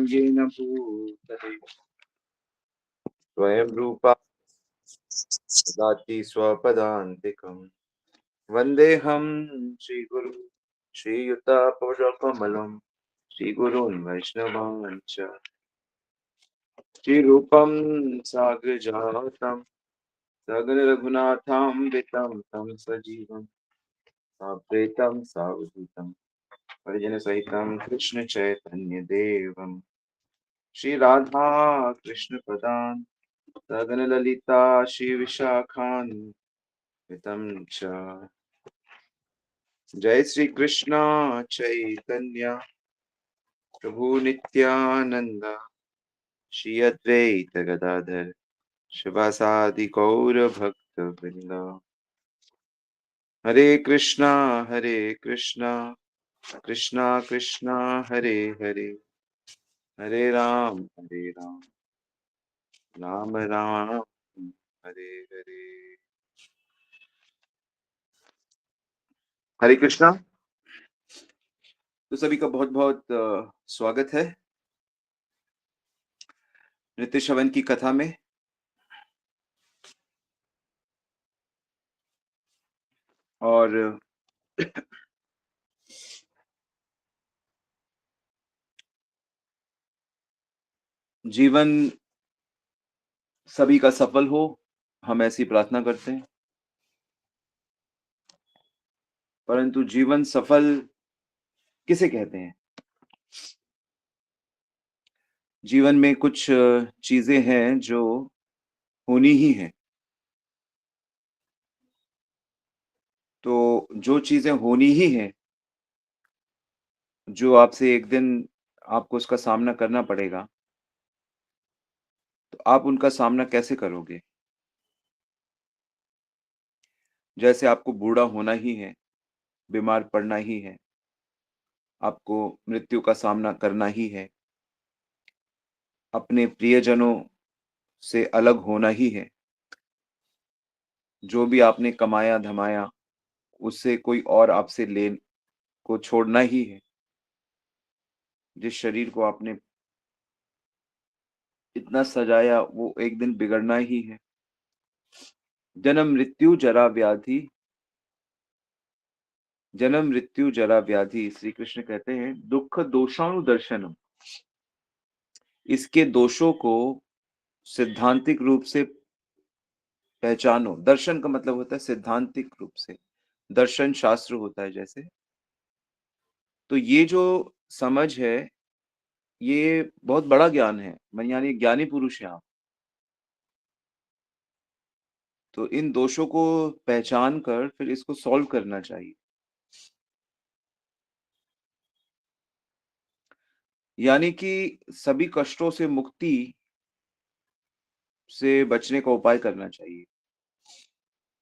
स्वयं येन भूतले स्वयं रूपा ददाति स्वपदान्तिकम् वन्देऽहं श्रीगुरु श्रीयुतापदकमलम् श्रीगुरून् वैष्णवांश्च श्रीरूपं साग्रजातं सगरघुनाथान्वितं तं सजीवं साद्वैतं सावधूतं परिजनसहितं कृष्णचैतन्यदेवं श्रीराधा कृष्णपदान् सगनललिता श्रीविशाखान्वितं च जय श्री कृष्ण चैतन्य प्रभु नित्यानंद श्री अद्वैत गदाधर शिवासादि गौर भक्त वृंद हरे कृष्णा कृष्णा कृष्णा हरे हरे हरे राम राम राम हरे हरे। हरे कृष्णा। तो सभी का बहुत बहुत स्वागत है नित्य श्रवण की कथा में। और जीवन सभी का सफल हो, हम ऐसी प्रार्थना करते हैं। परंतु जीवन सफल किसे कहते हैं? जीवन में कुछ चीजें हैं जो होनी ही हैं। तो जो चीजें होनी ही हैं, जो आपसे एक दिन आपको उसका सामना करना पड़ेगा, तो आप उनका सामना कैसे करोगे? जैसे आपको बूढ़ा होना ही है, बीमार पड़ना ही है, आपको मृत्यु का सामना करना ही है, अपने प्रियजनों से अलग होना ही है, जो भी आपने कमाया-धमाया, उससे कोई और आपसे ले को छोड़ना ही है। जिस शरीर को आपने इतना सजाया, वो एक दिन बिगड़ना ही है। जन्म मृत्यु जरा व्याधि, जन्म मृत्यु जरा व्याधि, श्री कृष्ण कहते हैं दुःख दोषानुदर्शनम। इसके दोषों को सिद्धांतिक रूप से पहचानो। दर्शन का मतलब होता है सिद्धांतिक रूप से, दर्शन शास्त्र होता है जैसे। तो ये जो समझ है, ये बहुत बड़ा ज्ञान है, यानी ज्ञानी पुरुष हैं आप। तो इन दोषों को पहचान कर फिर इसको सॉल्व करना चाहिए। यानी कि सभी कष्टों से मुक्ति से बचने का उपाय करना चाहिए।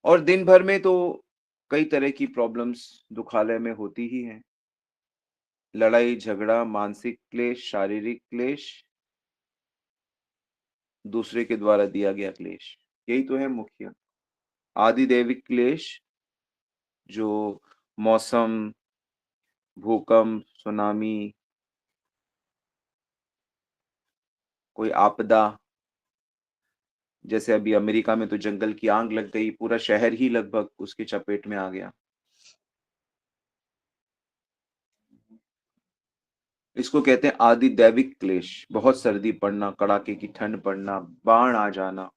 और दिन भर में तो कई तरह की प्रॉब्लम्स दुखालय में होती ही हैं। लड़ाई झगड़ा, मानसिक क्लेश, शारीरिक क्लेश, दूसरे के द्वारा दिया गया क्लेश, यही तो है मुख्य। आदि दैविक क्लेश, जो मौसम, भूकंप, सुनामी, कोई आपदा, जैसे अभी अमेरिका में तो जंगल की आग लग गई, पूरा शहर ही लगभग उसकी चपेट में आ गया। इसको कहते हैं आदि दैविक क्लेश। बहुत सर्दी पड़ना, कड़ाके की ठंड पड़ना, बाढ़ आ जाना,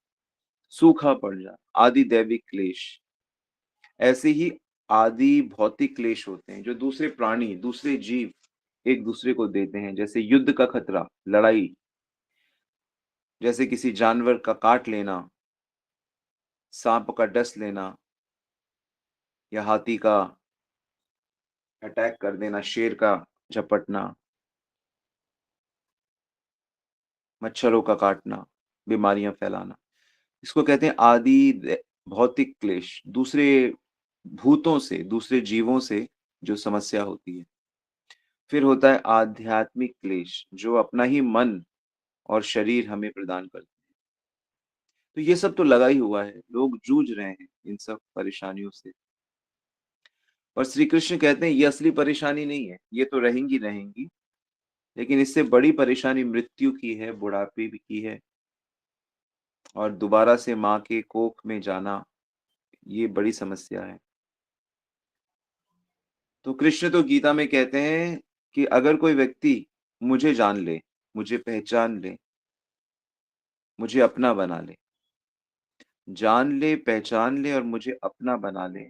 सूखा पड़ जाना, आदि दैविक क्लेश। ऐसे ही आदि भौतिक क्लेश होते हैं जो दूसरे प्राणी, दूसरे जीव एक दूसरे को देते हैं। जैसे युद्ध का खतरा, लड़ाई, जैसे किसी जानवर का काट लेना, सांप का डस लेना, या हाथी का अटैक कर देना, शेर का झपटना, मच्छरों का काटना, बीमारियां फैलाना, इसको कहते हैं भौतिक क्लेश। दूसरे भूतों से, दूसरे जीवों से जो समस्या होती है। फिर होता है आध्यात्मिक क्लेश, जो अपना ही मन और शरीर हमें प्रदान करते हैं। तो ये सब तो लगा ही हुआ है, लोग जूझ रहे हैं इन सब परेशानियों से। और श्री कृष्ण कहते हैं ये असली परेशानी नहीं है, ये तो रहेंगी रहेंगी, लेकिन इससे बड़ी परेशानी मृत्यु की है, बुढ़ापे भी की है और दोबारा से माँ के कोख में जाना, ये बड़ी समस्या है। तो कृष्ण तो गीता में कहते हैं कि अगर कोई व्यक्ति मुझे जान ले, मुझे पहचान ले, मुझे अपना बना ले, जान ले, पहचान ले और मुझे अपना बना ले,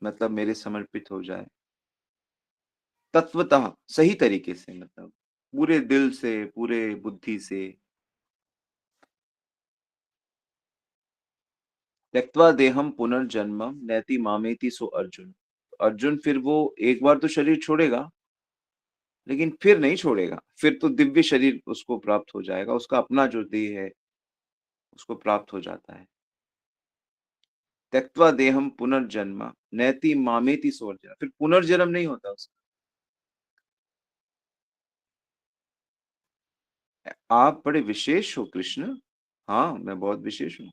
मतलब मेरे समर्पित हो जाए, तत्वतः सही तरीके से, मतलब पूरे दिल से, पूरे बुद्धि से, त्यक्त्वा देहम पुनर्जन्मम नैति मामेति सो अर्जुन। अर्जुन फिर वो एक बार तो शरीर छोड़ेगा, लेकिन फिर नहीं छोड़ेगा, फिर तो दिव्य शरीर उसको प्राप्त हो जाएगा, उसका अपना जो देह है उसको प्राप्त हो जाता है। त्यक्त्वा देहम पुनर्जन्म नैति मामेति सो अर्जुन, फिर पुनर्जन्म नहीं होता उसका। आप बड़े विशेष हो कृष्ण। हाँ, मैं बहुत विशेष हूँ।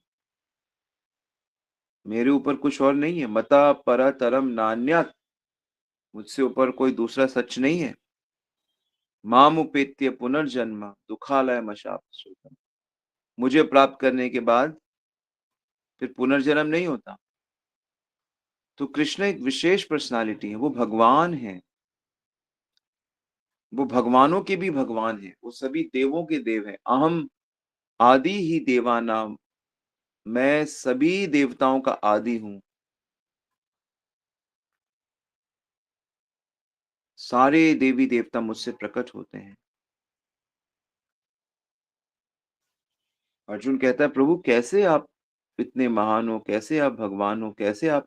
मेरे ऊपर कुछ और नहीं है। मता परतरम नान्यत्, मुझसे ऊपर कोई दूसरा सच नहीं है। मामुपेत्य पुनर्जन्म दुःखालयमशाश्वतम्, मुझे प्राप्त करने के बाद फिर पुनर्जन्म नहीं होता। तो कृष्ण एक विशेष पर्सनालिटी है, वो भगवान है, वो भगवानों के भी भगवान है, वो सभी देवों के देव हैं। अहम आदि ही देवानाम, मैं सभी देवताओं का आदि हूँ। सारे देवी देवता मुझसे प्रकट होते हैं। अर्जुन कहता है प्रभु कैसे आप इतने महान हो, कैसे आप भगवान हो, कैसे आप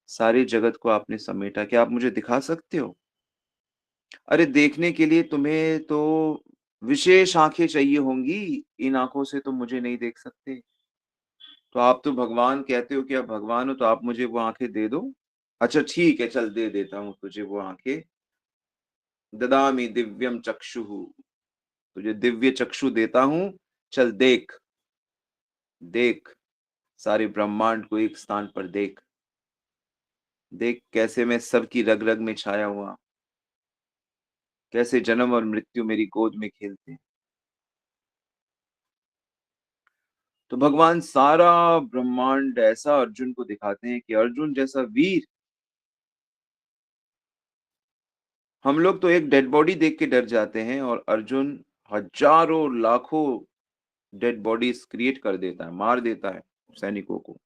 सारे जगत को आपने समेटा, क्या आप मुझे दिखा सकते हो? अरे देखने के लिए तुम्हें तो विशेष आंखें चाहिए होंगी, इन आंखों से तो मुझे नहीं देख सकते। तो आप तो भगवान कहते हो कि आप भगवान हो, तो आप मुझे वो आंखें दे दो। अच्छा ठीक है, चल दे देता हूँ तुझे वो आंखें। ददामि दिव्यम चक्षुः, तुझे दिव्य चक्षु देता हूँ। चल देख, देख सारे ब्रह्मांड को एक स्थान पर देख। देख कैसे मैं सबकी रग रग में छाया हुआ, कैसे जन्म और मृत्यु मेरी गोद में खेलते हैं। तो भगवान सारा ब्रह्मांड ऐसा अर्जुन को दिखाते हैं कि अर्जुन जैसा वीर, हम लोग तो एक डेड बॉडी देख के डर जाते हैं और अर्जुन हजारों लाखों डेड बॉडीज क्रिएट कर देता है, मार देता है सैनिकों को,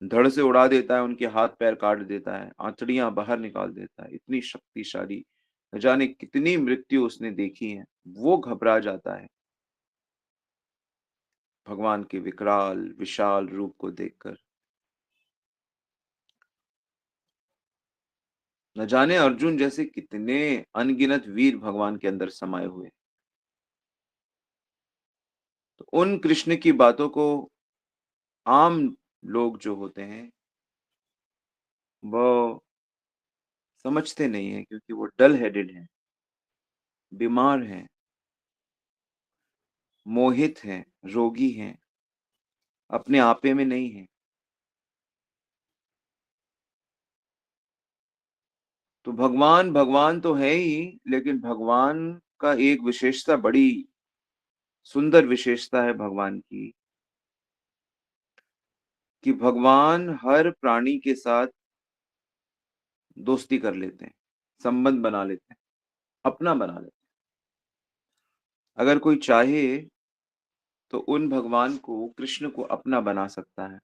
धड़ से उड़ा देता है, उनके हाथ पैर काट देता है, आंतड़ियां बाहर निकाल देता है। इतनी शक्तिशाली, न जाने कितनी मृत्यु उसने देखी है। वो घबरा जाता है भगवान के विकराल विशाल रूप को देखकर। न जाने अर्जुन जैसे कितने अनगिनत वीर भगवान के अंदर समाये हुए। तो उन कृष्ण की बातों को आम लोग जो होते हैं वो समझते नहीं है, क्योंकि वो डल हेडेड हैं, बीमार हैं, मोहित हैं, रोगी हैं, अपने आपे में नहीं है। तो भगवान भगवान तो है ही, लेकिन भगवान का एक विशेषता, बड़ी सुंदर विशेषता है भगवान की, कि भगवान हर प्राणी के साथ दोस्ती कर लेते हैं, संबंध बना लेते हैं, अपना बना लेते हैं। अगर कोई चाहे तो उन भगवान को, कृष्ण को अपना बना सकता है।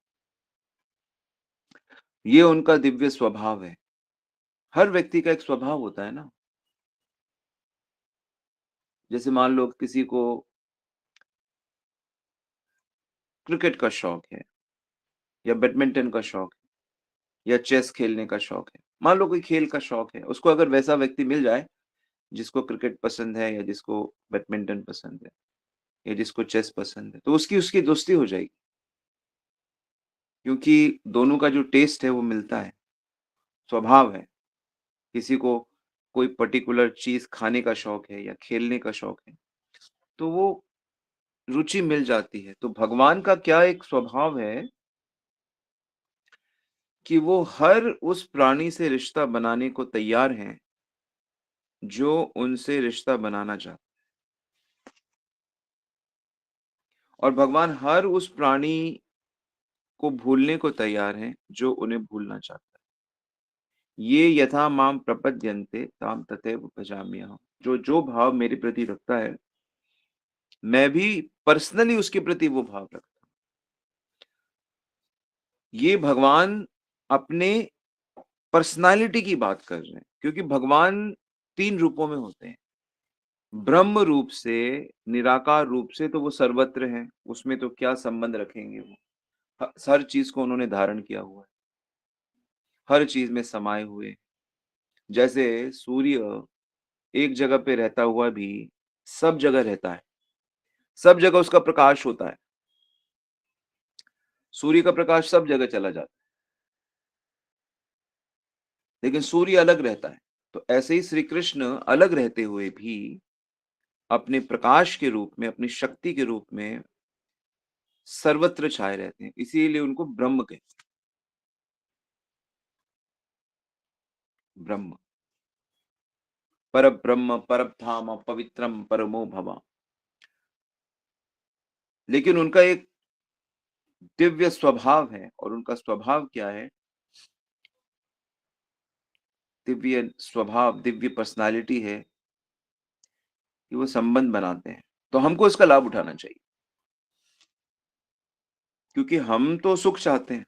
ये उनका दिव्य स्वभाव है। हर व्यक्ति का एक स्वभाव होता है ना। जैसे मान लो किसी को क्रिकेट का शौक है, या बैडमिंटन का शौक है, या चेस खेलने का शौक है। मान लो कोई खेल का शौक है, उसको अगर वैसा व्यक्ति मिल जाए जिसको क्रिकेट पसंद है, या जिसको बैडमिंटन पसंद है, या जिसको चेस पसंद है, तो उसकी उसकी दोस्ती हो जाएगी, क्योंकि दोनों का जो टेस्ट है वो मिलता है, स्वभाव है। किसी को कोई पर्टिकुलर चीज खाने का शौक है या खेलने का शौक है, तो वो रुचि मिल जाती है। तो भगवान का क्या एक स्वभाव है कि वो हर उस प्राणी से रिश्ता बनाने को तैयार हैं जो उनसे रिश्ता बनाना चाहता है। और भगवान हर उस प्राणी को भूलने को तैयार हैं जो उन्हें भूलना चाहता है। ये यथा माम प्रपद्यन्ते ताम तथैव भजाम्यहम्। जो भाव मेरे प्रति रखता है, मैं भी पर्सनली उसके प्रति वो भाव रखता हूँ। ये भगवान अपने पर्सनैलिटी की बात कर रहे हैं, क्योंकि भगवान 3 रूपों में होते हैं। ब्रह्म रूप से, निराकार रूप से तो वो सर्वत्र हैं, उसमें तो क्या संबंध रखेंगे वो। हर चीज़ को उन्होंने धारण किया हुआ है, हर चीज़ में समाये हुए। जैसे सूर्य एक जगह पे रहता हुआ भी सब जगह रहता है, सब जगह उसका प्रकाश होता है। सूर्य का प्रकाश सब जगह चला जाता है, लेकिन सूर्य अलग रहता है। तो ऐसे ही श्री कृष्ण अलग रहते हुए भी अपने प्रकाश के रूप में, अपनी शक्ति के रूप में सर्वत्र छाए रहते हैं, इसीलिए उनको ब्रह्म कहते हैं। ब्रह्म, परब्रह्म, परमधाम, पवित्रम परमो भव। लेकिन उनका एक दिव्य स्वभाव है, और उनका स्वभाव क्या है? दिव्य स्वभाव, दिव्य पर्सनैलिटी है कि वो संबंध बनाते हैं। तो हमको इसका लाभ उठाना चाहिए, क्योंकि हम तो सुख चाहते हैं।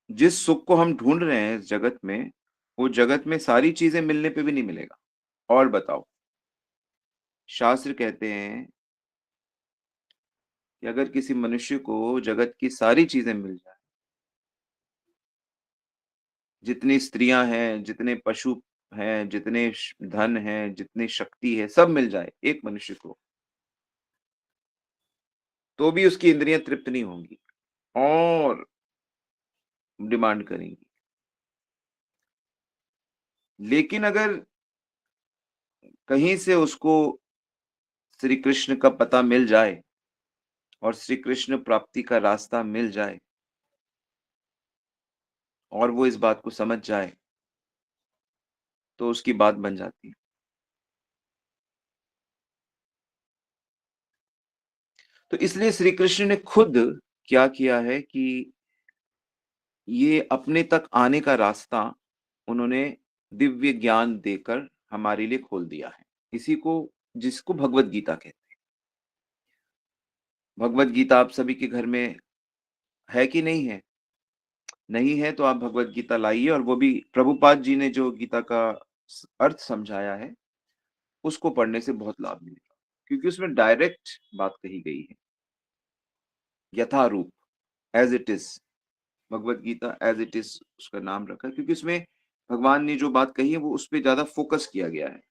जिस सुख को हम ढूँढ रहे हैं इस जगत में, वो जगत में सारी चीज़ें मिलने पे भी नहीं मिलेगा। और बताओ, शास्त्र कहते हैं कि अगर किसी मनुष्य को जगत की सारी चीज़ें मिल जाएँ, जितनी स्त्रियाँ हैं, जितने पशु हैं, जितने धन है, जितनी शक्ति है, सब मिल जाए एक मनुष्य को, तो भी उसकी इंद्रियाँ तृप्त नहीं होंगी और डिमांड करेंगी। लेकिन अगर कहीं से उसको श्री कृष्ण का पता मिल जाए और श्री कृष्ण प्राप्ति का रास्ता मिल जाए और वो इस बात को समझ जाए, तो उसकी बात बन जाती है। तो इसलिए श्री कृष्ण ने खुद क्या किया है कि ये अपने तक आने का रास्ता उन्होंने दिव्य ज्ञान देकर हमारे लिए खोल दिया है। इसी को जिसको भगवत गीता कहते हैं। भगवत गीता आप सभी के घर में है कि नहीं है? नहीं है तो आप भगवत गीता लाइए, और वो भी प्रभुपाद जी ने जो गीता का अर्थ समझाया है, उसको पढ़ने से बहुत लाभ मिलेगा, क्योंकि उसमें डायरेक्ट बात कही गई है, यथारूप, as it is. Bhagavad Gita as it is उसका नाम रखा है, क्योंकि उसमें भगवान ने जो बात कही है वो उस पे ज्यादा फोकस किया गया है,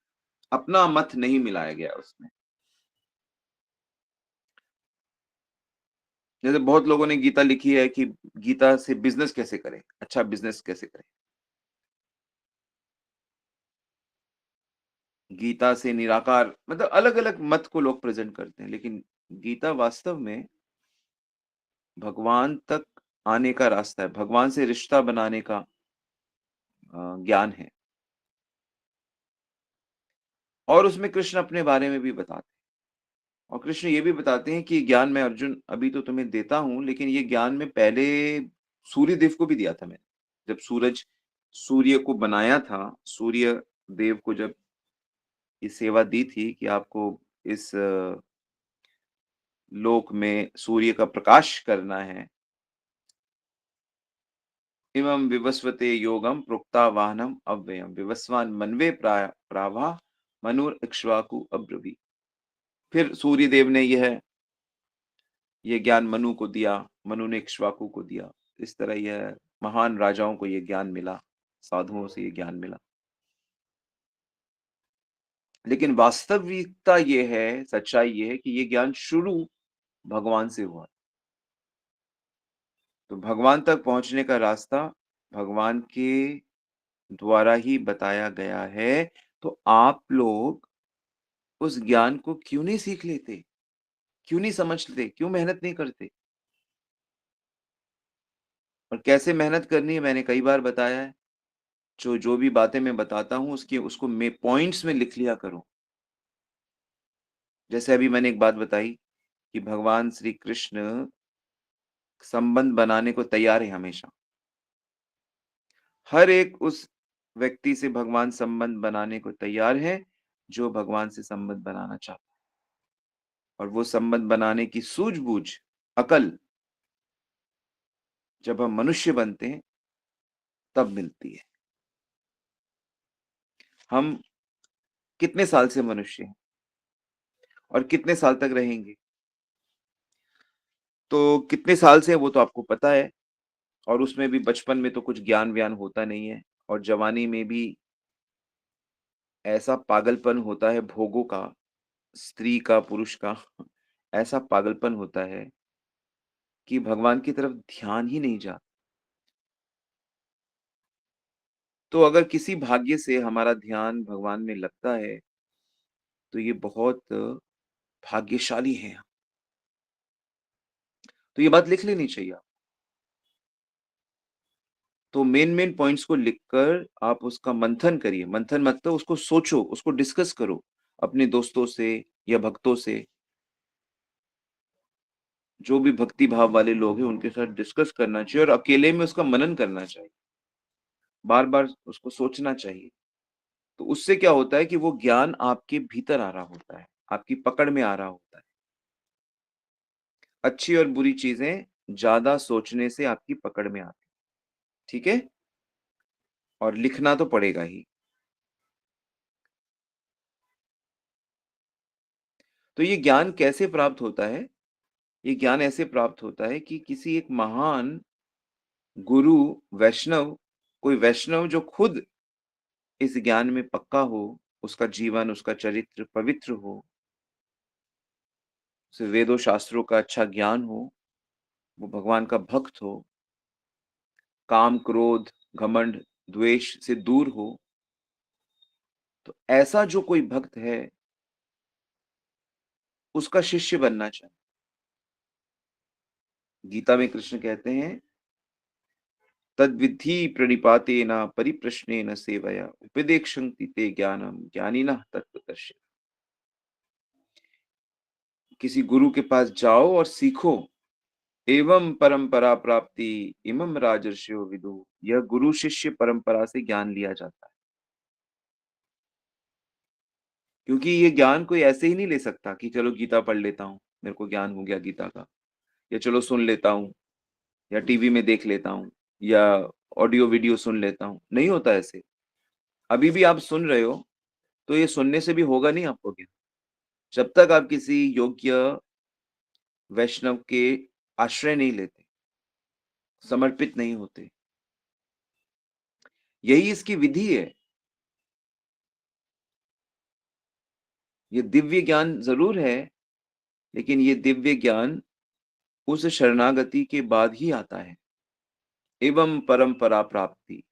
अपना मत नहीं मिलाया गया उसमें। जैसे बहुत लोगों ने गीता लिखी है कि गीता से बिजनेस कैसे करें, अच्छा बिजनेस कैसे करें, गीता से निराकार, मतलब अलग अलग मत को लोग प्रेजेंट करते हैं, लेकिन गीता वास्तव में भगवान तक आने का रास्ता है, भगवान से रिश्ता बनाने का ज्ञान है। और उसमें कृष्ण अपने बारे में भी बताते हैं, और कृष्ण ये भी बताते हैं कि ज्ञान मैं अर्जुन अभी तो तुम्हें देता हूँ, लेकिन ये ज्ञान मैं पहले सूर्य देव को भी दिया था मैंने। जब सूर्य को बनाया था, सूर्य देव को जब ये सेवा दी थी कि आपको इस लोक में सूर्य का प्रकाश करना है। इमं विवस्वते योगम प्रोक्ता वाहनम अव्ययम विवस्वान मनवे प्रावा मनुर इक्ष्वाकु अब्रवी। फिर सूर्य देव ने यह ज्ञान मनु को दिया, मनु ने इक्ष्वाकु को दिया। इस तरह यह महान राजाओं को यह ज्ञान मिला, साधुओं से यह ज्ञान मिला। लेकिन वास्तविकता ये है, सच्चाई ये है कि ये ज्ञान शुरू भगवान से हुआ। तो भगवान तक पहुंचने का रास्ता भगवान के द्वारा ही बताया गया है। तो आप लोग उस ज्ञान को क्यों नहीं सीख लेते? क्यों नहीं समझते? क्यों मेहनत नहीं करते? और कैसे मेहनत करनी है मैंने कई बार बताया है। जो भी बातें मैं बताता हूँ उसको मैं पॉइंट्स में लिख लिया करो। जैसे अभी मैंने एक बात बताई कि भगवान श्री कृष्ण संबंध बनाने को तैयार है हमेशा। हर एक उस व्यक्ति से भगवान संबंध बनाने को तैयार है, जो भगवान से संबंध बनाना चाहता है। और वो संबंध बनाने की सूझबूझ, अकल जब हम मनुष्य बनते हैं, तब मिलती है। हम कितने साल से मनुष्य हैं और कितने साल तक रहेंगे? तो कितने साल से है वो तो आपको पता है, और उसमें भी बचपन में तो कुछ ज्ञान-व्यान होता नहीं है, और जवानी में भी ऐसा पागलपन होता है भोगों का, स्त्री का, पुरुष का, ऐसा पागलपन होता है कि भगवान की तरफ ध्यान ही नहीं जाता। तो अगर किसी भाग्य से हमारा ध्यान भगवान में लगता है, तो ये बहुत भाग्यशाली हैं हम। तो ये बात लिख लेनी चाहिए आप। तो मेन-मेन पॉइंट्स को लिखकर आप उसका मंथन करिए। मंथन मतलब उसको सोचो, उसको डिस्कस करो अपने दोस्तों से या भक्तों से। जो भी भक्ति भाव वाले लोग हैं, उनके साथ डिस्कस करना चाहिए और अकेले में उसका मनन करना चाहिए। बार-बार उसको सोचना चाहिए। तो उससे क्या होता है कि वो ज्ञान आपके भीतर आ रहा होता है, आपकी पकड़ में आ रहा होता है। अच्छी और बुरी चीज़ें ज़्यादा सोचने से आपकी पकड़ में आती हैं, ठीक है? और लिखना तो पड़ेगा ही। तो ये ज्ञान कैसे प्राप्त होता है? ये ज्ञान ऐसे प्राप्त होता है कि किसी एक महान गुरु, वैष्णव, कोई वैष्णव जो खुद इस ज्ञान में पक्का हो, उसका जीवन, उसका चरित्र पवित्र हो, उसे वेदों शास्त्रों का अच्छा ज्ञान हो, वो भगवान का भक्त हो, काम, क्रोध, घमंड, द्वेष से दूर हो, तो ऐसा जो कोई भक्त है, उसका शिष्य बनना चाहिए। गीता में कृष्ण कहते हैं, तद्विद्धि प्रणिपातेन परिप्रश्नेन सेवया उपदेक्षन्ति ते ज्ञानम ज्ञानिनः तत्त्वतः। किसी गुरु के पास जाओ और सीखो। एवं परंपरा प्राप्ति इमं राजर्षयो विदु। यह गुरु शिष्य परंपरा से ज्ञान लिया जाता है। क्योंकि ये ज्ञान कोई ऐसे ही नहीं ले सकता कि चलो गीता पढ़ लेता हूँ, मेरे को ज्ञान हो गया गीता का, या चलो सुन लेता हूँ, या टीवी में देख लेता हूँ, या ऑडियो वीडियो सुन लेता हूँ। नहीं होता ऐसे। अभी भी आप सुन रहे हो, तो ये सुनने से भी होगा नहीं आपको ज्ञान, जब तक आप किसी योग्य वैष्णव के आश्रय नहीं लेते, समर्पित नहीं होते। यही इसकी विधि है। ये दिव्य ज्ञान ज़रूर है, लेकिन ये दिव्य ज्ञान उस शरणागति के बाद ही आता है। एवं परंपरा प्राप्ति।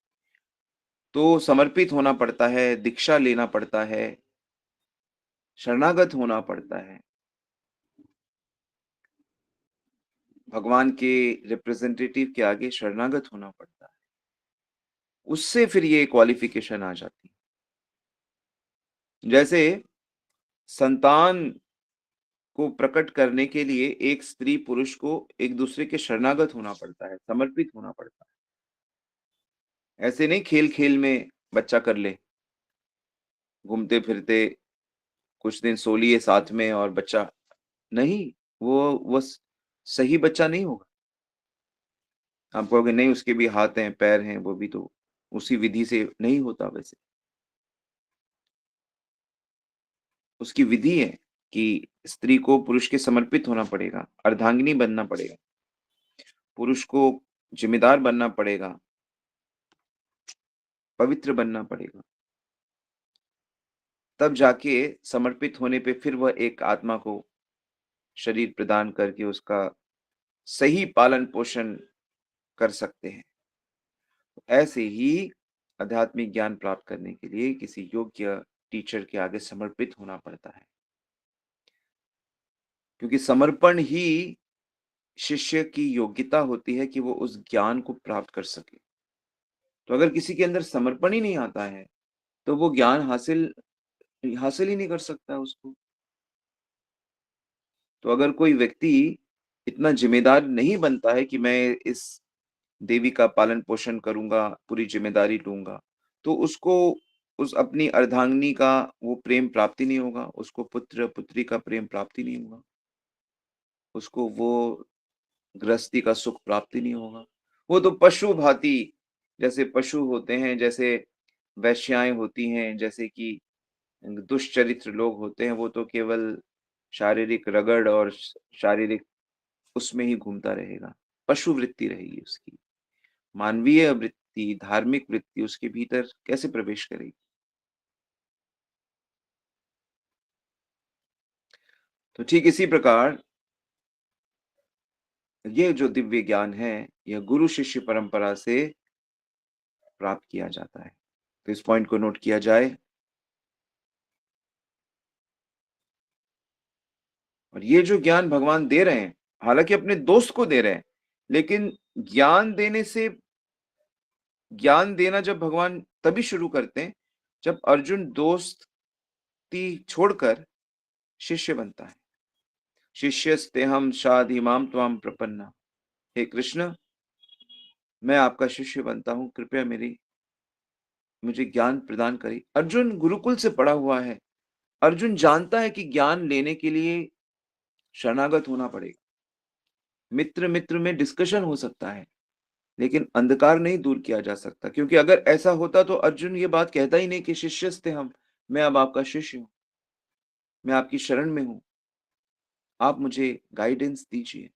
तो समर्पित होना पड़ता है, दीक्षा लेना पड़ता है, शरणागत होना पड़ता है। भगवान के रिप्रेजेंटेटिव के आगे शरणागत होना पड़ता है। उससे फिर ये क्वालिफ़िकेशन आ जाती है। जैसे संतान को प्रकट करने के लिए एक स्त्री पुरुष को एक-दूसरे के शरणागत होना पड़ता है, समर्पित होना पड़ता है। ऐसे नहीं खेल-खेल में बच्चा कर ले, घूमते-फिरते कुछ दिन सो लिए साथ में और बच्चा नहीं, वो सही बच्चा नहीं होगा। आप कहोगे नहीं उसके भी हाथ हैं, पैर हैं, वो भी तो उसी विधि से नहीं होता वैसे। उसकी विधि है कि स्त्री को पुरुष के समर्पित होना पड़ेगा, अर्धांगिनी बनना पड़ेगा, पुरुष को ज़िम्मेदार बनना पड़ेगा, पवित्र बनना पड़ेगा। तब जाके समर्पित होने पे फिर वह एक आत्मा को शरीर प्रदान करके उसका सही पालन-पोषण कर सकते हैं। ऐसे ही आध्यात्मिक ज्ञान प्राप्त करने के लिए किसी योग्य टीचर के आगे समर्पित होना पड़ता है। क्योंकि समर्पण ही शिष्य की योग्यता होती है कि वो उस ज्ञान को प्राप्त कर सके। तो अगर किसी के अंदर समर्पण ही नहीं आता है, तो वो ज्ञान हासिल हासिल ही नहीं कर सकता है उसको। तो अगर कोई व्यक्ति इतना ज़िम्मेदार नहीं बनता है कि मैं इस देवी का पालन-पोषण करूँगा, पूरी ज़िम्मेदारी लूँगा, तो उसको उस अपनी अर्धांगिनी का वो प्रेम प्राप्ति नहीं होगा, उसको पुत्र-पुत्री का प्रेम प्राप्ति नहीं होगा, उसको वो गृहस्थी का सुख प्राप्ति नहीं होगा। वो तो पशु-भाँति जैसे पशु होते हैं, जैसे वेश्याएँ होती हैं, जैसे कि दुष्चरित्र लोग होते हैं, वो तो केवल शारीरिक रगड़ और शारीरिक उसमें ही घूमता रहेगा। पशु वृत्ति रहेगी उसकी। मानवीय वृत्ति, धार्मिक वृत्ति उसके भीतर कैसे प्रवेश करेगी? तो ठीक इसी प्रकार ये जो दिव्य ज्ञान है, यह गुरु-शिष्य परंपरा से प्राप्त किया जाता है। तो इस पॉइंट को नोट किया जाए और ये जो ज्ञान भगवान दे रहे हैं, हालाँकि अपने दोस्त को दे रहे हैं, लेकिन ज्ञान देने से ज्ञान देना जब भगवान तभी शुरू करते हैं, जब अर्जुन दोस्ती छोड़कर शिष्य बनता है। शिष्यस्तेहं शाधीमां त्वां प्रपन्ना। हे कृष्ण, मैं आपका शिष्य बनता हूँ, कृपया मेरी मुझे ज्ञान प्रदान करें। अर्जुन गुरुकुल से पढ़ा हुआ है। अर्जुन जानता है कि ज्ञान लेने के लिए शरणागत होना पड़ेगा। मित्र-मित्र में डिस्कशन हो सकता है, लेकिन अंधकार नहीं दूर किया जा सकता, क्योंकि अगर ऐसा होता तो अर्जुन ये बात कहता ही नहीं कि शिष्यस्तेहं, मैं अब आपका शिष्य हूँ, मैं आपकी शरण में हूँ, आप मुझे गाइडेंस दीजिए।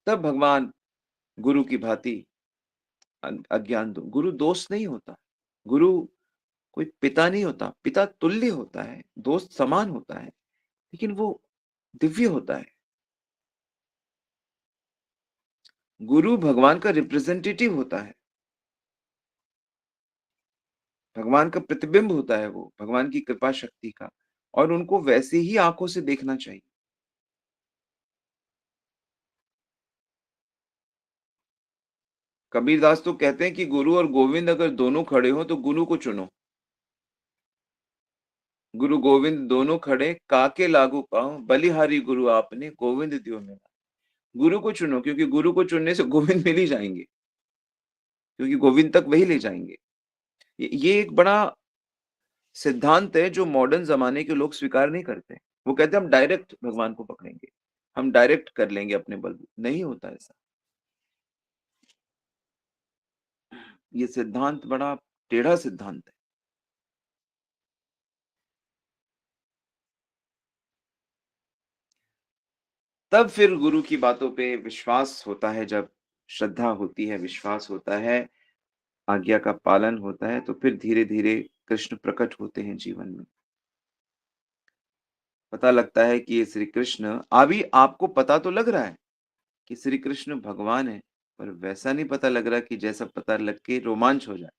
तब भगवान गुरु की भांति अज्ञान दो गुरु दोस्त नहीं होता। गुरु कोई पिता नहीं होता, पिता तुल्य होता है, दोस्त समान होता है, लेकिन वो दिव्य होता है। गुरु भगवान का रिप्रेजेंटेटिव होता है, भगवान का प्रतिबिंब होता है वो, भगवान की कृपा शक्ति का, और उनको वैसे ही आँखों से देखना चाहिए। कबीरदास तो कहते हैं कि गुरु और गोविंद अगर दोनों खड़े हों तो गुरु को चुनो। गुरु गोविंद दोनों खड़े, काके लागू पाँव, बलिहारी गुरु आपने, गोविंद दियो मेरा। गुरु को चुनो, क्योंकि गुरु को चुनने से गोविंद मिल ही जाएँगे, क्योंकि गोविंद तक वही ले जाएँगे। ये एक बड़ा सिद्धांत है जो मॉडर्न ज़माने के लोग स्वीकार नहीं करते। वो कहते हैं हम डायरेक्ट भगवान को पकड़ेंगे, हम डायरेक्ट कर लेंगे अपने बल नहीं होता ऐसा। ये सिद्धांत बड़ा टेढ़ा सिद्धांत है। तब फिर गुरु की बातों पे विश्वास होता है, जब श्रद्धा होती है, विश्वास होता है, आज्ञा का पालन होता है, तो फिर धीरे-धीरे कृष्ण प्रकट होते हैं जीवन में। पता लगता है कि ये श्री कृष्ण अभी आपको पता तो लग रहा है कि श्री कृष्ण भगवान हैं, पर वैसा नहीं पता लग रहा कि जैसा पता लग के रोमांच हो जाए।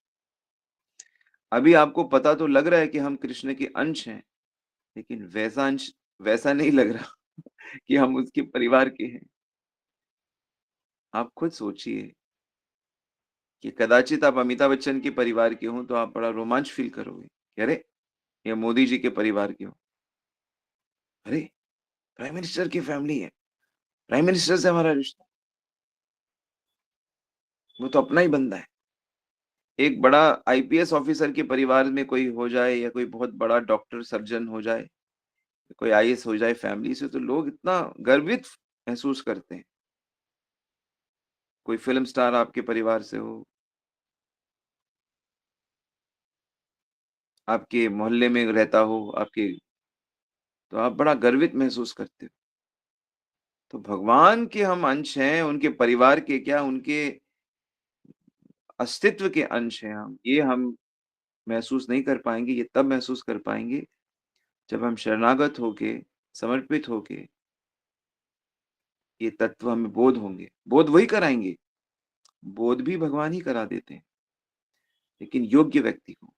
अभी आपको पता तो लग रहा है कि हम कृष्ण के अंश हैं, लेकिन वैसा अंश वैसा नहीं लग रहा कि हम उसके परिवार के हैं। आप खुद सोचिए कि कदाचित आप अमिताभ बच्चन के परिवार के हों, तो आप बड़ा रोमांच फ़ील करोगे कि अरे! ये मोदी जी के परिवार के हो। अरे! प्राइम मिनिस्टर की फैमिली है, प्राइम मिनिस्टर से हमारा रिश्ता, वो तो अपना ही बंदा है। एक बड़ा आईपीएस ऑफिसर के परिवार में कोई हो जाए या कोई बहुत बड़ा डॉक्टर, सर्जन हो जाए, कोई आईएएस हो जाए फैमिली से, तो लोग इतना गर्वित महसूस करते हैं। कोई फ़िल्म स्टार आपके परिवार से हो, आपके मोहल्ले में रहता हो, आपके तो आप बड़ा गर्वित महसूस करते हो। तो भगवान के हम अंश हैं, उनके परिवार के क्या, उनके अस्तित्व के अंश हैं हम। ये हम महसूस नहीं कर पाएँगे, ये तब महसूस कर पाएँगे, जब हम शरणागत होके, समर्पित होके, ये तत्व हमें बोध होंगे। बोध वही कराएँगे, बोध भी भगवान ही करा देते हैं, लेकिन योग्य व्यक्ति को।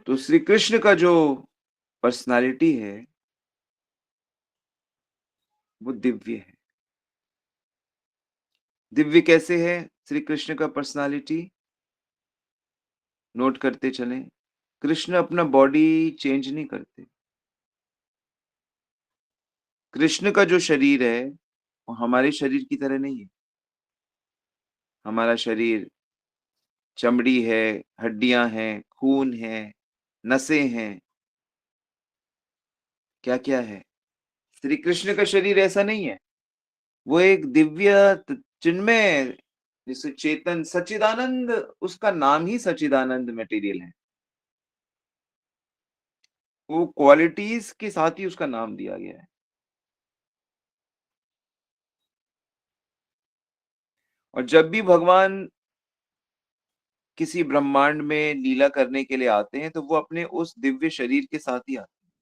तो श्री कृष्ण का जो पर्सनैलिटी है, वो दिव्य है। दिव्य कैसे है श्री कृष्ण का पर्सनैलिटी? नोट करते चलें। कृष्ण अपना बॉडी चेंज नहीं करते। कृष्ण का जो शरीर है, वो हमारे शरीर की तरह नहीं है। हमारा शरीर चमड़ी है, हड्डियाँ हैं, खून है, नसें हैं, क्या-क्या है। श्री कृष्ण का शरीर ऐसा नहीं है। वो एक दिव्य चिन्मय, जिसे चेतन सच्चिदानंद, उसका नाम ही सच्चिदानंद मटेरियल है। वो क्वालिटीज़ के साथ ही उसका नाम दिया गया है। और जब भी भगवान किसी ब्रह्मांड में लीला करने के लिए आते हैं, तो वो अपने उस दिव्य शरीर के साथ ही आते हैं।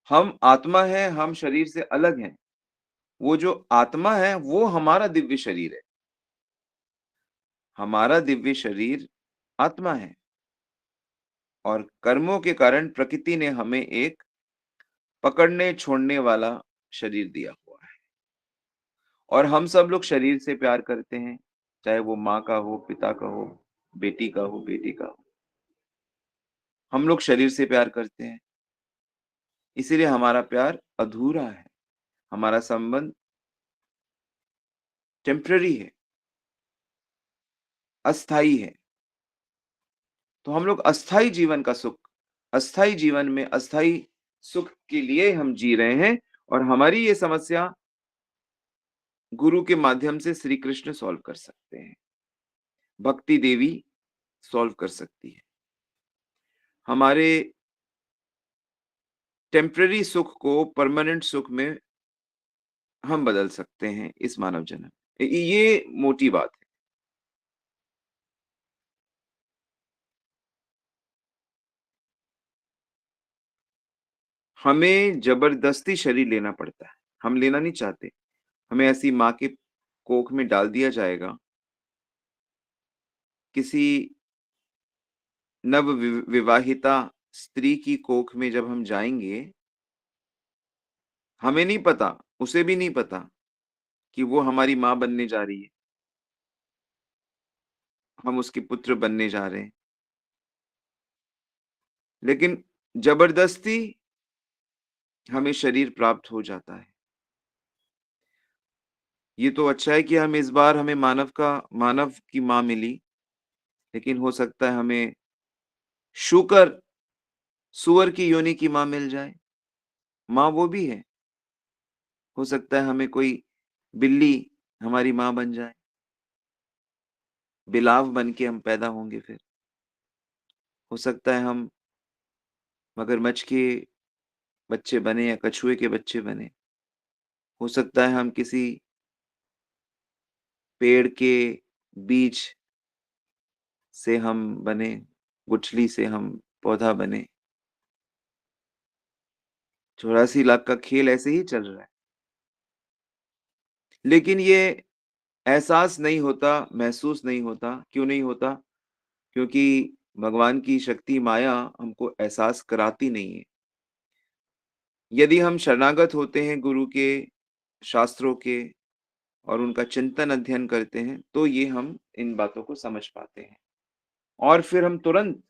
हम आत्मा हैं, हम शरीर से अलग हैं। वो जो आत्मा है, वो हमारा दिव्य शरीर है। हमारा दिव्य शरीर आत्मा है और कर्मों के कारण प्रकृति ने हमें एक पकड़ने छोड़ने वाला शरीर दिया हुआ है। और हम सब लोग शरीर से प्यार करते हैं, चाहे वो माँ का हो, पिता का हो, बेटी का हो, बेटे का हो। हम लोग शरीर से प्यार करते हैं, इसीलिए हमारा प्यार अधूरा है। हमारा संबंध टेम्परेरी है, अस्थाई है। तो हम लोग अस्थाई जीवन का सुख, अस्थाई जीवन में अस्थाई सुख के लिए हम जी रहे हैं और हमारी ये समस्या गुरु के माध्यम से श्री कृष्ण सॉल्व कर सकते हैं। भक्ति देवी सॉल्व कर सकती है। हमारे टेम्परेरी सुख को परमानेंट सुख में हम बदल सकते हैं इस मानव जन्म। ये मोटी बात है। हमें ज़बरदस्ती शरीर लेना पड़ता है। हम लेना नहीं चाहते। हमें ऐसी माँ के कोख में डाल दिया जाएगा। किसी विवाहिता स्त्री की कोख में जब हम जाएँगे, हमें नहीं पता, उसे भी नहीं पता कि वो हमारी माँ बनने जा रही है। हम उसके पुत्र बनने जा रहे हैं। लेकिन ज़बरदस्ती हमें शरीर प्राप्त हो जाता है। ये तो अच्छा है कि हम इस बार हमें मानव की माँ मिली, लेकिन हो सकता है हमें शूकर सूअर की योनि की माँ मिल जाए। माँ वो भी है। हो सकता है हमें कोई बिल्ली हमारी माँ बन जाए। बिलाव बन के हम पैदा होंगे फिर। हो सकता है हम मगरमच्छ के बच्चे बने या कछुए के बच्चे बने। हो सकता है हम किसी पेड़ के बीज से हम बने, गुठली से हम पौधा बने। 84 लाख का खेल ऐसे ही चल रहा है। लेकिन ये एहसास नहीं होता, महसूस नहीं होता। क्यों नहीं होता? क्योंकि भगवान की शक्ति माया हमको एहसास कराती नहीं है। यदि हम शरणागत होते हैं गुरु के, शास्त्रों के और उनका चिंतन अध्ययन करते हैं, तो ये हम इन बातों को समझ पाते हैं। और फिर हम तुरंत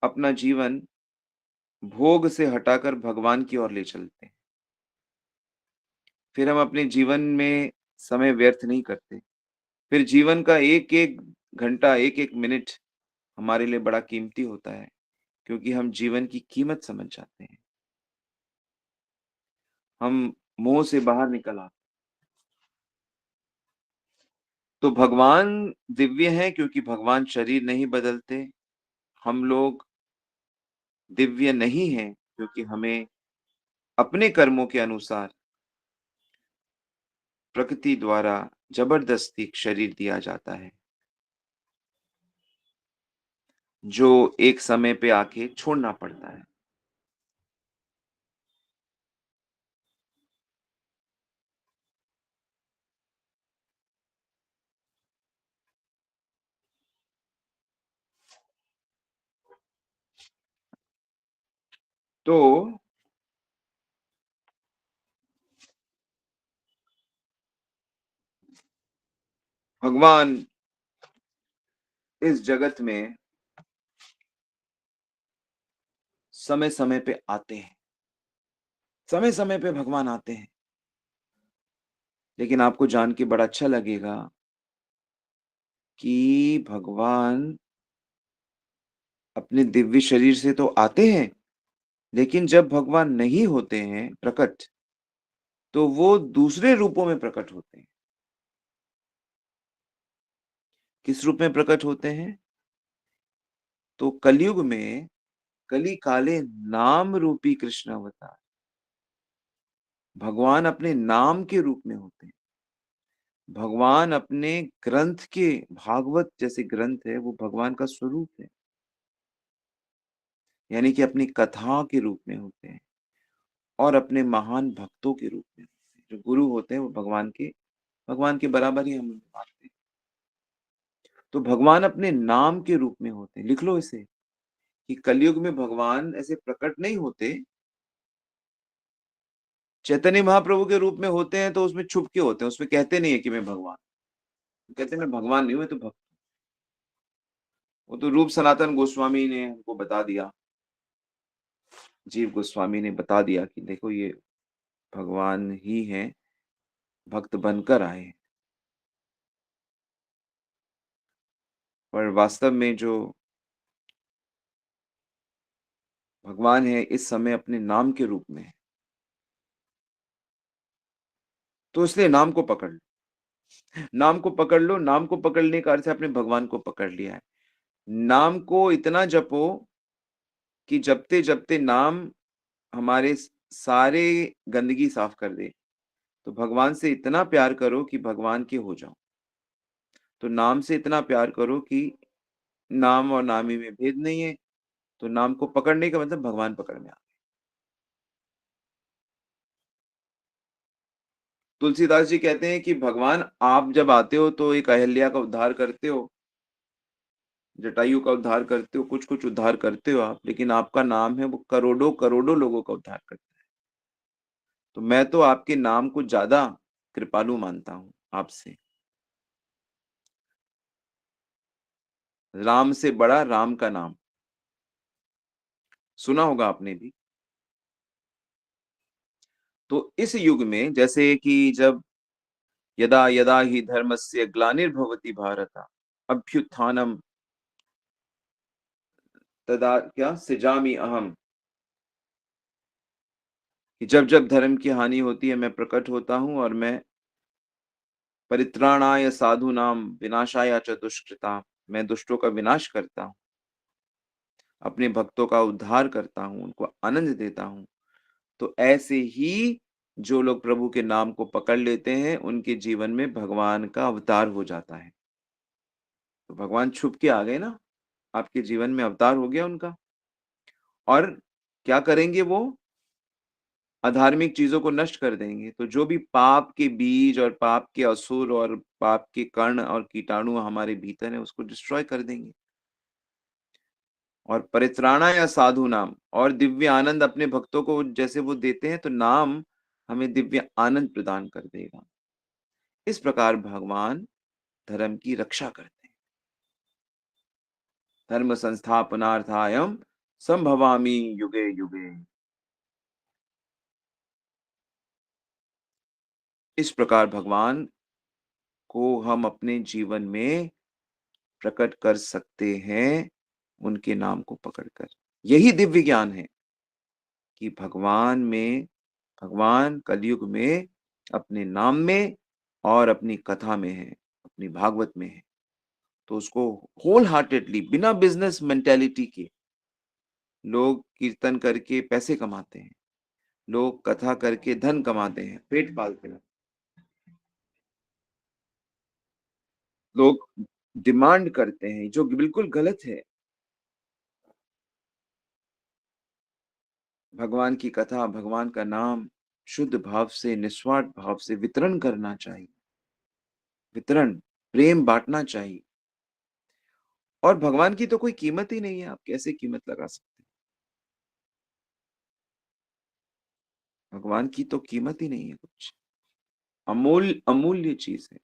अपना जीवन भोग से हटाकर भगवान की ओर ले चलते हैं। फिर हम अपने जीवन में समय व्यर्थ नहीं करते। फिर जीवन का एक-एक घंटा, एक-एक मिनट हमारे लिए बड़ा कीमती होता है, क्योंकि हम जीवन की कीमत समझ जाते हैं। हम मोह से बाहर निकल आते। तो भगवान दिव्य हैं क्योंकि भगवान शरीर नहीं बदलते। हम लोग दिव्य नहीं हैं क्योंकि हमें अपने कर्मों के अनुसार प्रकृति द्वारा ज़बरदस्ती शरीर दिया जाता है, जो एक समय पे आके छोड़ना पड़ता है। तो भगवान इस जगत में समय समय पे आते हैं, समय समय पे भगवान आते हैं। लेकिन आपको जान के बड़ा अच्छा लगेगा कि भगवान अपने दिव्य शरीर से तो आते हैं, लेकिन जब भगवान नहीं होते हैं प्रकट, तो वो दूसरे रूपों में प्रकट होते हैं। किस रूप में प्रकट होते हैं? तो कलयुग में कली काले नाम रूपी कृष्ण अवतार, भगवान अपने नाम के रूप में होते हैं। भगवान अपने ग्रंथ के, भागवत जैसे ग्रंथ है, वो भगवान का स्वरूप है। यानी कि अपनी कथा के रूप में होते हैं और अपने महान भक्तों के रूप में होते हैं। जो गुरु होते हैं वो भगवान के बराबर ही हम मानते हैं। तो भगवान अपने नाम के रूप में होते हैं। लिख लो इसे कि कलयुग में भगवान ऐसे प्रकट नहीं होते। चैतन्य महाप्रभु के रूप में होते हैं तो उसमें छुप के होते हैं, उसमें कहते नहीं है कि मैं भगवान, कहते हैं मैं भगवान नहीं हूं, मैं तो भक्त। वो तो रूप सनातन गोस्वामी ने हमको बता दिया, जीव गोस्वामी ने बता दिया कि देखो ये भगवान ही हैं, भक्त बनकर आए हैं। पर वास्तव में जो भगवान है इस समय अपने नाम के रूप में है। तो इसलिए नाम को पकड़ लो, नाम को पकड़ लो। नाम को पकड़ने का अर्थ है आपने भगवान को पकड़ लिया है। नाम को इतना जपो कि जपते जपते नाम हमारे सारे गंदगी साफ कर दे। तो भगवान से इतना प्यार करो कि भगवान के हो जाओ। तो नाम से इतना प्यार करो कि नाम और नामी में भेद नहीं है। तो नाम को पकड़ने का मतलब भगवान पकड़ में आ। तुलसीदास जी कहते हैं कि भगवान आप जब आते हो तो एक अहिल्या का उद्धार करते हो, जटायु का उद्धार करते हो, कुछ कुछ उद्धार करते हो आप, लेकिन आपका नाम है वो करोड़ों करोड़ों लोगों का उद्धार करता है। तो मैं तो आपके नाम को ज्यादा कृपालु मानता हूं आपसे। राम से बड़ा राम का नाम, सुना होगा आपने भी। तो इस युग में जैसे कि जब यदा यदा ही धर्मस्य ग्लानिर्भवति भारत अभ्युत्थानम तदा क्या सृजामि अहम, कि जब जब धर्म की हानि होती है मैं प्रकट होता हूं और मैं परित्राणाय साधूनाम विनाशाय च दुष्कृताम, मैं दुष्टों का विनाश करता हूँ, अपने भक्तों का उद्धार करता हूँ, उनको आनंद देता हूँ। तो ऐसे ही जो लोग प्रभु के नाम को पकड़ लेते हैं उनके जीवन में भगवान का अवतार हो जाता है। तो भगवान छुप के आ गए ना, आपके जीवन में अवतार हो गया उनका। और क्या करेंगे वो? अधार्मिक चीजों को नष्ट कर देंगे। तो जो भी पाप के बीज और पाप के असुर और पाप के कण और कीटाणु हमारे भीतर है उसको डिस्ट्रॉय कर देंगे। और परित्राणा या साधु नाम, और दिव्य आनंद अपने भक्तों को जैसे वो देते हैं तो नाम हमें दिव्य आनंद प्रदान कर देगा। इस प्रकार भगवान धर्म की रक्षा करते हैं। धर्म संस्थापनार्थायम संभवामि युगे युगे। इस प्रकार भगवान को हम अपने जीवन में प्रकट कर सकते हैं उनके नाम को पकड़कर। यही दिव्य ज्ञान है कि भगवान कलयुग में अपने नाम में और अपनी कथा में है, अपनी भागवत में है। तो उसको होल हार्टेडली, बिना बिजनेस मेंटेलिटी के, लोग कीर्तन करके पैसे कमाते हैं, लोग कथा करके धन कमाते हैं, पेट पालते हैं, लोग डिमांड करते हैं, जो बिल्कुल गलत है। भगवान की कथा, भगवान का नाम शुद्ध भाव से, निस्वार्थ भाव से वितरण करना चाहिए। वितरण, प्रेम बांटना चाहिए। और भगवान की तो कोई कीमत ही नहीं है, आप कैसे कीमत लगा सकते हैं? भगवान की तो कीमत ही नहीं है कुछ। अमूल्य चीज है।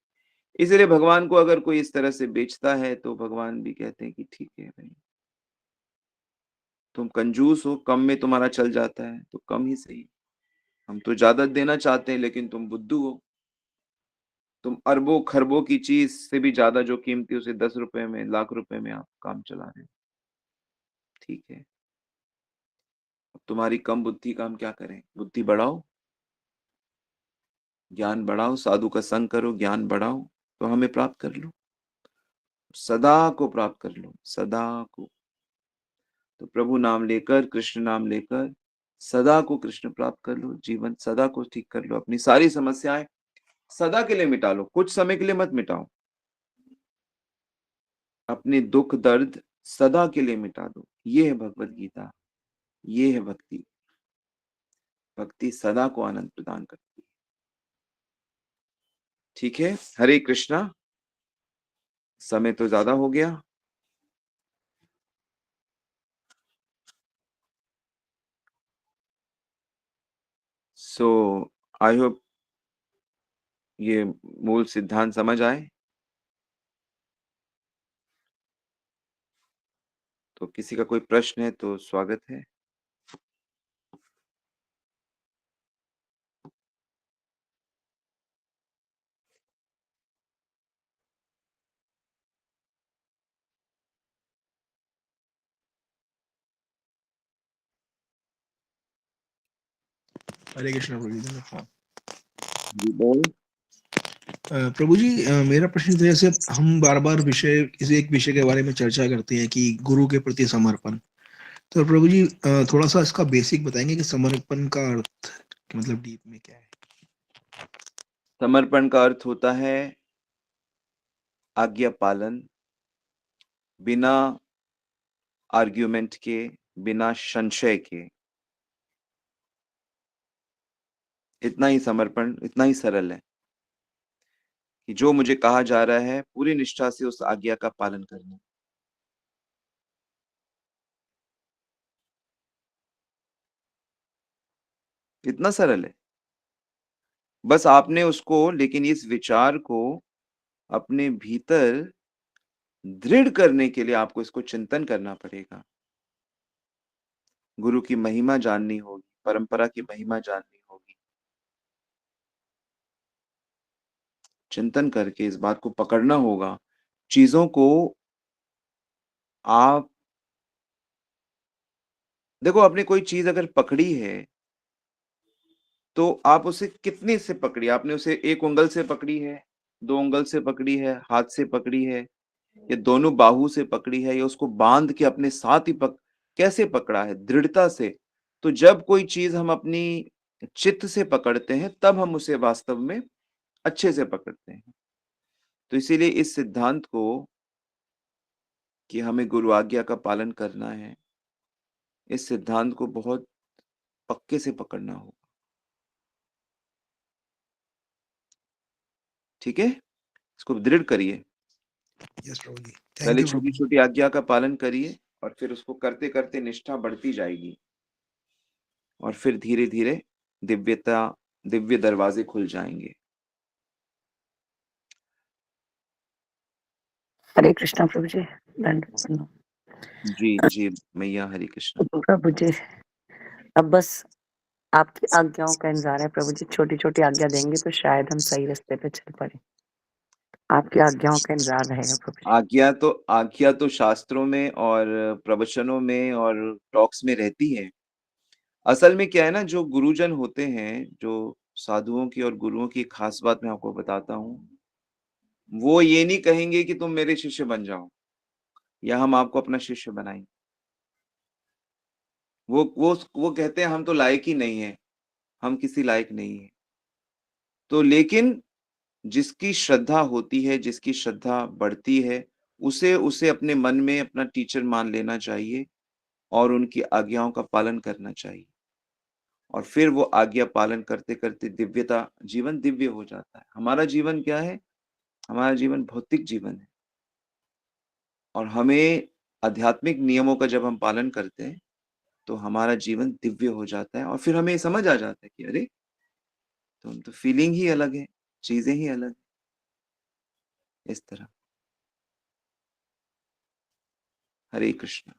इसलिए भगवान को अगर कोई इस तरह से बेचता है तो भगवान भी कहते हैं कि ठीक है भाई, तुम कंजूस हो, कम में तुम्हारा चल जाता है तो कम ही सही। हम तो ज्यादा देना चाहते हैं लेकिन तुम बुद्धू हो। तुम अरबों खरबों की चीज से भी ज्यादा जो कीमती, उसे 10 रुपए में, लाख रुपए में आप काम चला रहे हो। ठीक है, अब तुम्हारी कम बुद्धि का हम क्या करें? बुद्धि बढ़ाओ, ज्ञान बढ़ाओ, साधु का संग करो, ज्ञान बढ़ाओ, तो हमें प्राप्त कर लो, सदा को प्राप्त कर लो, सदा को। तो प्रभु नाम लेकर, कृष्ण नाम लेकर सदा को कृष्ण प्राप्त कर लो, जीवन सदा को ठीक कर लो, अपनी सारी समस्याएं सदा के लिए मिटा लो, कुछ समय के लिए मत मिटाओ। अपने दुख दर्द सदा के लिए मिटा दो। ये है भगवत गीता, ये है भक्ति। भक्ति सदा को आनंद प्रदान करती है। ठीक है, हरे कृष्णा। समय तो ज्यादा हो गया। सो आई होप ये मूल सिद्धांत समझ आए। तो किसी का कोई प्रश्न है तो स्वागत है। हरे कृष्ण प्रभु जी। जी बोल। प्रभु जी, मेरा प्रश्न तो जैसे हम बार बार इस एक विषय के बारे में चर्चा करते हैं कि गुरु के प्रति समर्पण। तो प्रभु जी थोड़ा सा इसका बेसिक बताएंगे कि समर्पण का अर्थ मतलब डीप में क्या है? समर्पण का अर्थ होता है आज्ञा पालन, बिना आर्ग्यूमेंट के, बिना संशय के। इतना ही समर्पण, इतना ही सरल है कि जो मुझे कहा जा रहा है पूरी निष्ठा से उस आज्ञा का पालन करना। इतना सरल है। बस आपने उसको, लेकिन इस विचार को अपने भीतर दृढ़ करने के लिए आपको इसको चिंतन करना पड़ेगा। गुरु की महिमा जाननी होगी, परंपरा की महिमा जाननी होगी। चिंतन करके इस बात को पकड़ना होगा। चीजों को आप देखो, आपने कोई चीज अगर पकड़ी है तो आप उसे कितने से पकड़ी? आपने उसे एक उंगल से पकड़ी है, दो उंगल से पकड़ी है, हाथ से पकड़ी है, या दोनों बाहू से पकड़ी है, या उसको बांध के अपने साथ ही कैसे पकड़ा है? दृढ़ता से। तो जब कोई चीज हम अपनी चित्त से पकड़ते हैं तब हम उसे वास्तव में अच्छे से पकड़ते हैं। तो इसीलिए इस सिद्धांत को कि हमें गुरु आज्ञा का पालन करना है, इस सिद्धांत को बहुत पक्के से पकड़ना होगा। ठीक है, इसको दृढ़ करिए। यस प्रभु जी, थैंक पहले यू छोटी प्रभु। छोटी आज्ञा का पालन करिए और फिर उसको करते करते निष्ठा बढ़ती जाएगी, और फिर धीरे धीरे दिव्यता, दिव्य दरवाजे खुल जाएंगे। हरे कृष्णा प्रभु जी। दंड प्रणाम। जी जी मैया, हरे कृष्णा। प्रभु जी, अब बस आपकी आज्ञाओं का इंतजार है प्रभु जी। छोटी छोटी आज्ञा देंगे तो शायद हम सही रास्ते पे चल पड़े। आपकी आज्ञाओं का इंतजार रहेगा प्रभु जी। आज्ञा तो शास्त्रों में और प्रवचनों में और टॉक्स में रहती है। असल में क्या है ना, जो गुरुजन होते हैं, जो साधुओं की और गुरुओं की खास बात मैं आपको बताता हूँ, वो ये नहीं कहेंगे कि तुम मेरे शिष्य बन जाओ या हम आपको अपना शिष्य बनाएंगे। वो कहते हैं हम तो लायक ही नहीं है, हम किसी लायक नहीं है। तो लेकिन जिसकी श्रद्धा होती है, जिसकी श्रद्धा बढ़ती है, उसे उसे अपने मन में अपना टीचर मान लेना चाहिए और उनकी आज्ञाओं का पालन करना चाहिए। और फिर वो आज्ञा पालन करते करते दिव्यता, जीवन दिव्य हो जाता है। हमारा जीवन क्या है? हमारा जीवन भौतिक जीवन है, और हमें आध्यात्मिक नियमों का जब हम पालन करते हैं तो हमारा जीवन दिव्य हो जाता है और फिर हमें समझ आ जाता है कि अरे तुम तो फीलिंग ही अलग है, चीजें ही अलग, इस तरह। हरे कृष्ण।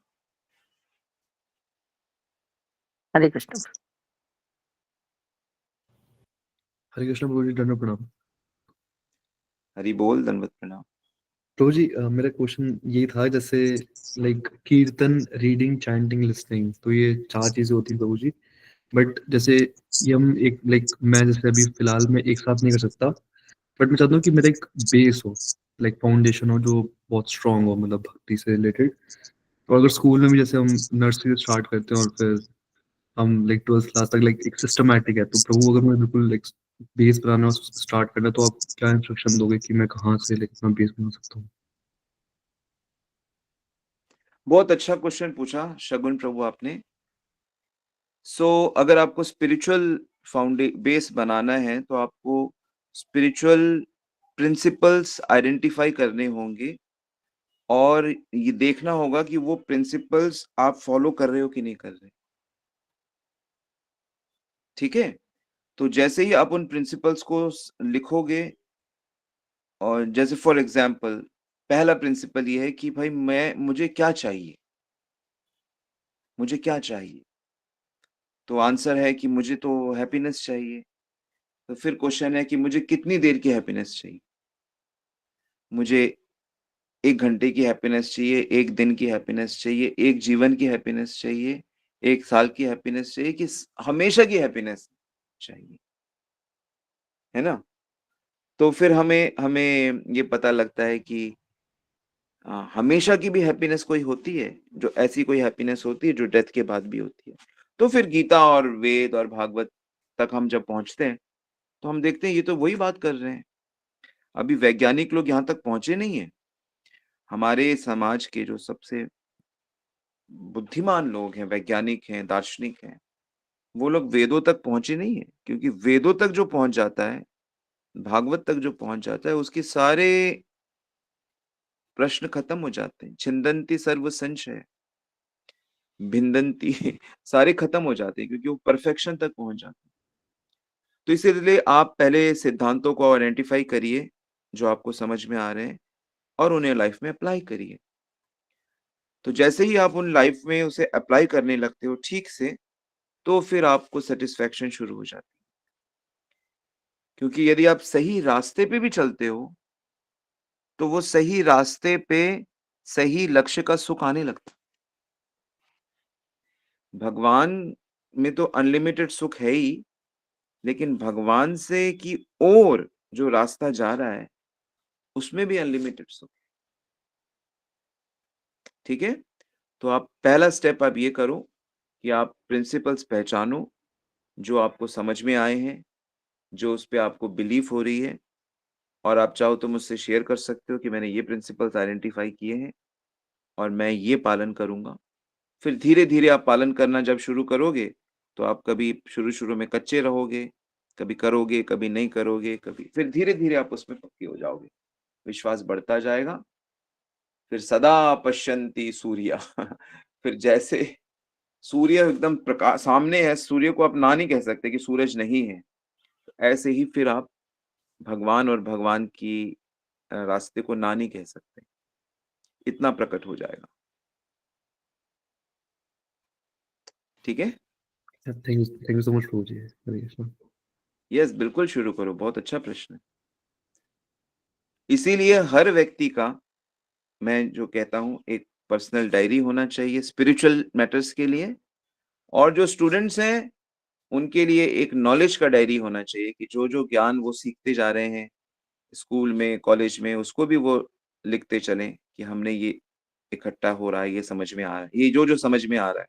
हरे कृष्ण। हरे कृष्ण प्रभु जी, दंडवत प्रणाम। हरि बोल, दंडवत प्रणाम। प्रभु जी मेरा क्वेश्चन यही था, जैसे लाइक कीर्तन, रीडिंग, चैंटिंग, लिसनिंग, तो ये 4 चीजें होती हैं प्रभु जी। बट जैसे ये हम एक लाइक मैं जैसे अभी फिलहाल में एक साथ नहीं कर सकता, बट मैं चाहता हूँ कि मेरा एक बेस हो, लाइक फाउंडेशन हो जो बहुत स्ट्रांग हो, मतलब भक्ति से रिलेटेड। तो अगर स्कूल में भी जैसे हम नर्सरी से स्टार्ट करते हैं और फिर हम लाइक 12th क्लास तक लाइक एक सिस्टमैटिक है, तो प्रभु अगर मैं बिल्कुल लाइक बेस बनाना स्टार्ट करना, तो आप क्या इंस्ट्रक्शन दोगे कि मैं कहाँ से लाइक अपना बेस बना सकता हूँ? बहुत अच्छा क्वेश्चन पूछा शगुन प्रभु आपने। सो अगर आपको स्पिरिचुअल बेस बनाना है तो आपको स्पिरिचुअल प्रिंसिपल्स आइडेंटिफाई करने होंगे और ये देखना होगा कि वो प्रिंसिपल्स आप फॉलो कर रहे हो कि नहीं कर रहे। ठीक है, तो जैसे ही आप उन प्रिंसिपल्स को लिखोगे, और जैसे फॉर एग्जांपल पहला प्रिंसिपल ये है कि भाई मुझे क्या चाहिए, मुझे क्या चाहिए, तो आंसर है कि मुझे तो हैप्पीनेस चाहिए। तो फिर क्वेश्चन है कि मुझे कितनी देर की हैप्पीनेस चाहिए, मुझे 1 घंटे की हैप्पीनेस चाहिए, 1 दिन की हैप्पीनेस चाहिए, 1 जीवन की हैप्पीनेस चाहिए, 1 साल की हैप्पीनेस चाहिए कि हमेशा की हैप्पीनेस चाहिए, है ना? तो फिर हमें हमें ये पता लगता है कि हमेशा की भी हैप्पीनेस कोई होती है, जो ऐसी कोई हैप्पीनेस होती है जो डेथ के बाद भी होती है। तो फिर गीता और वेद और भागवत तक हम जब पहुंचते हैं तो हम देखते हैं ये तो वही बात कर रहे हैं। अभी वैज्ञानिक लोग यहाँ तक पहुंचे नहीं है। हमारे समाज के जो सबसे बुद्धिमान लोग हैं, वैज्ञानिक हैं, दार्शनिक हैं, वो लोग वेदों तक पहुंचे नहीं है, क्योंकि वेदों तक जो पहुंच जाता है, भागवत तक जो पहुंच जाता है, उसके सारे प्रश्न खत्म हो जाते हैं। छिंदन्ति सर्व संशय भिन्दन्ति सारे खत्म हो जाते हैं, क्योंकि वो परफेक्शन तक पहुंच जाते हैं। तो इसीलिए आप पहले सिद्धांतों को आइडेंटिफाई करिए जो आपको समझ में आ रहे हैं और उन्हें लाइफ में अप्लाई करिए। तो जैसे ही आप उन लाइफ में उसे अप्लाई करने लगते हो ठीक से, तो फिर आपको सेटिस्फैक्शन शुरू हो जाती है। क्योंकि यदि आप सही रास्ते पे भी चलते हो, तो वो सही रास्ते पे सही लक्ष्य का सुख आने लगता है। भगवान में तो अनलिमिटेड सुख है ही, लेकिन भगवान से की ओर जो रास्ता जा रहा है, उसमें भी अनलिमिटेड सुख है। ठीक है? तो आप पहला स्टेप आप ये करो कि आप प्रिंसिपल्स पहचानो जो आपको समझ में आए हैं, जो उस पे आपको बिलीफ हो रही है, और आप चाहो तो मुझसे शेयर कर सकते हो कि मैंने ये प्रिंसिपल्स आइडेंटिफाई किए हैं और मैं ये पालन करूँगा। फिर धीरे-धीरे आप पालन करना जब शुरू करोगे, तो आप कभी शुरू-शुरू में कच्चे रहोगे, कभी करोगे, कभी नहीं करोगे, कभी फिर धीरे-धीरे आप उसमें पक्के हो जाओगे। विश्वास बढ़ता जाएगा, फिर सदा पश्यन्ति सूर्या फिर जैसे सूर्य एकदम सामने है, सूर्य को आप ना नहीं कह सकते कि सूरज नहीं है। ऐसे ही फिर आप भगवान और भगवान की रास्ते को ना नहीं कह सकते। इतना प्रकट हो जाएगा। ठीक है? Thank you so much Prabhu ji. Hare Krishna. Yes, बिल्कुल शुरू करो। बहुत अच्छा प्रश्न है। इसीलिए हर व्यक्ति का, मैं जो कहता हूँ, एक पर्सनल डायरी होना चाहिए स्पिरिचुअल मैटर्स के लिए, और जो स्टूडेंट्स हैं उनके लिए एक नॉलेज का डायरी होना चाहिए कि जो-जो ज्ञान वो सीखते जा रहे हैं स्कूल में, कॉलेज में, उसको भी वो लिखते चलें कि हमने ये इकट्ठा हो रहा है, ये समझ में आ रहा है, ये जो-जो समझ में आ रहा है।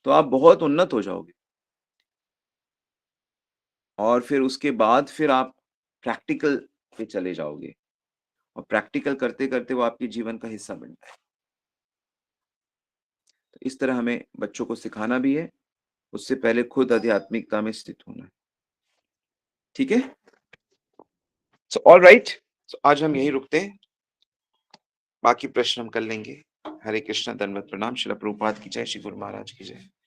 तो आप बहुत उन्नत हो जाओगे। और फिर उसके बाद फिर आप प्रैक्टिकल पे चले जाओगे, और प्रैक्टिकल करते-करते वो आपके जीवन का हिस्सा बन जाए। तो इस तरह हमें बच्चों को सिखाना भी है, उससे पहले खुद आध्यात्मिकता में स्थित होना है। ठीक है? सो ऑलराइट, सो आज हम यहीं रुकते हैं, बाकी प्रश्न हम कल लेंगे। हरे कृष्णा, दंडवत प्रणाम। श्रील प्रभुपाद की जय, श्री गुरु महाराज की जय।